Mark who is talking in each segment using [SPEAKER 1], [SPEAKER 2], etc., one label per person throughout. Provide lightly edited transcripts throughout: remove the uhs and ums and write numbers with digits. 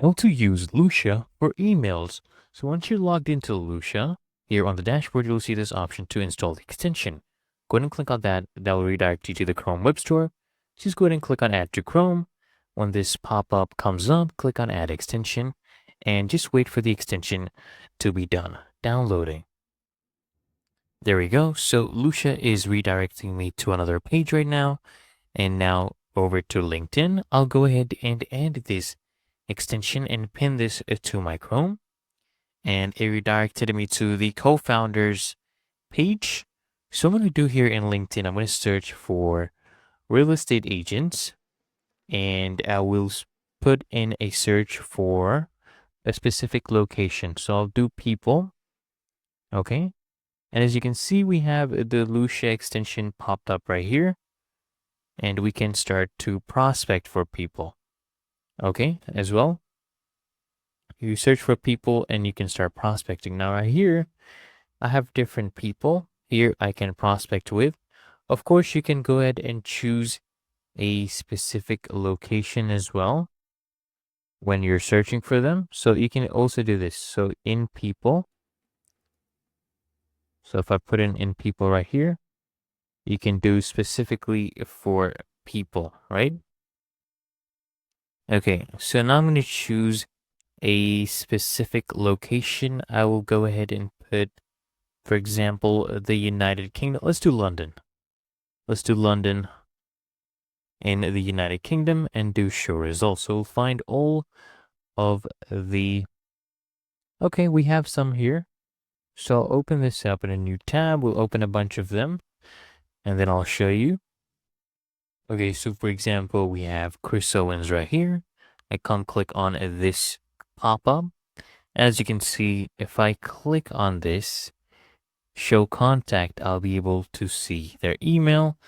[SPEAKER 1] How to use Lusha for emails. So once you're logged into Lusha, here on the dashboard, you'll see this option to install the extension. Go ahead and click on that. That will redirect you to the Chrome Web Store. Just go ahead and click on Add to Chrome. When this pop-up comes up, click on Add Extension and just wait for the extension to be done downloading. There we go. So Lusha is redirecting me to another page right now. And now over to LinkedIn, I'll go ahead and add this extension and pin this to my Chrome. And it redirected me to the co-founders page. So I'm going to do here in LinkedIn, I'm going to search for real estate agents and I will put in a search for a specific location. So I'll do people. Okay. And as you can see, we have the Lusha extension popped up right here. And we can start to prospect for people. Okay, as well. You search for people and you can start prospecting. Now right here, I have different people here I can prospect with. Of course, you can go ahead and choose a specific location as well when you're searching for them. So you can also do this. So in people. So if I put in people right here, you can do specifically for people, right? Okay, so now I'm going to choose a specific location. I will go ahead and put, for example, the United Kingdom. Let's do London. Let's do London in the United Kingdom and do show results. So we'll find all of the, okay, we have some here. So I'll open this up in a new tab. We'll open a bunch of them and then I'll show you. Okay, so for example, we have Chris Owens right here. I can click on this pop-up. As you can see, if I click on this, show contact, I'll be able to see their email.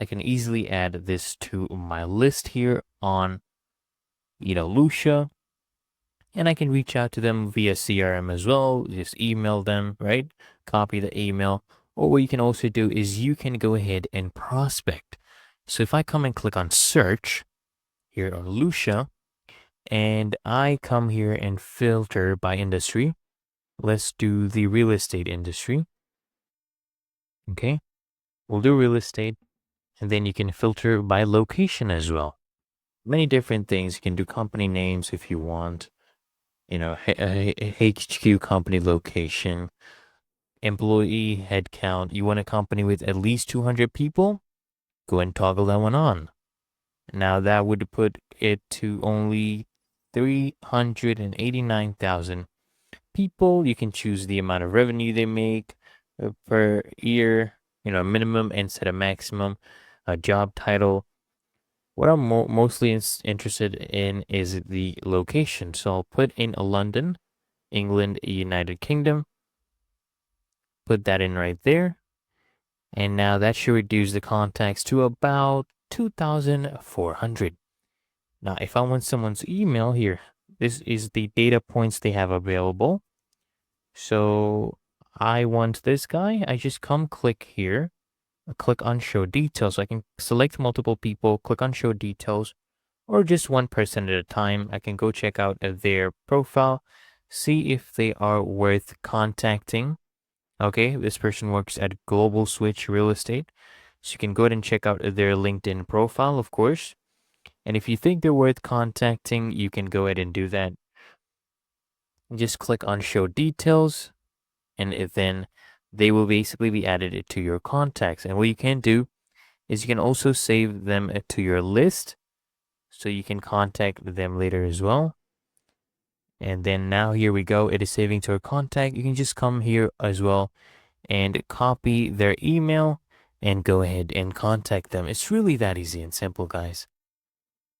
[SPEAKER 1] I can easily add this to my list here on, Lusha. And I can reach out to them via CRM as well. Just email them, right? Copy the email. Or what you can also do is you can go ahead and prospect. So if I come and click on search here on Lusha, and I come here and filter by industry, let's do the real estate industry. Okay, we'll do real estate, and then you can filter by location as well. Many different things. You can do company names if you want, HQ company location, employee headcount. You want a company with at least 200 people? Go and toggle that one on. Now that would put it to only 389,000 people. You can choose the amount of revenue they make per year, minimum and set a maximum, a job title. What I'm mostly interested in is the location. So I'll put in London, England, United Kingdom. Put that in right there. And now that should reduce the contacts to about 2,400. Now, if I want someone's email here, this is the data points they have available. So I want this guy. I just come click here, click on show details. So I can select multiple people, click on show details, or just one person at a time. I can go check out their profile, see if they are worth contacting. Okay, this person works at Global Switch Real Estate. So you can go ahead and check out their LinkedIn profile, of course. And if you think they're worth contacting, you can go ahead and do that. Just click on show details, and then they will basically be added to your contacts. And what you can do is you can also save them to your list so you can contact them later as well. And then now here we go. It is saving to our contact. You can just come here as well and copy their email and go ahead and contact them. It's really that easy and simple, guys.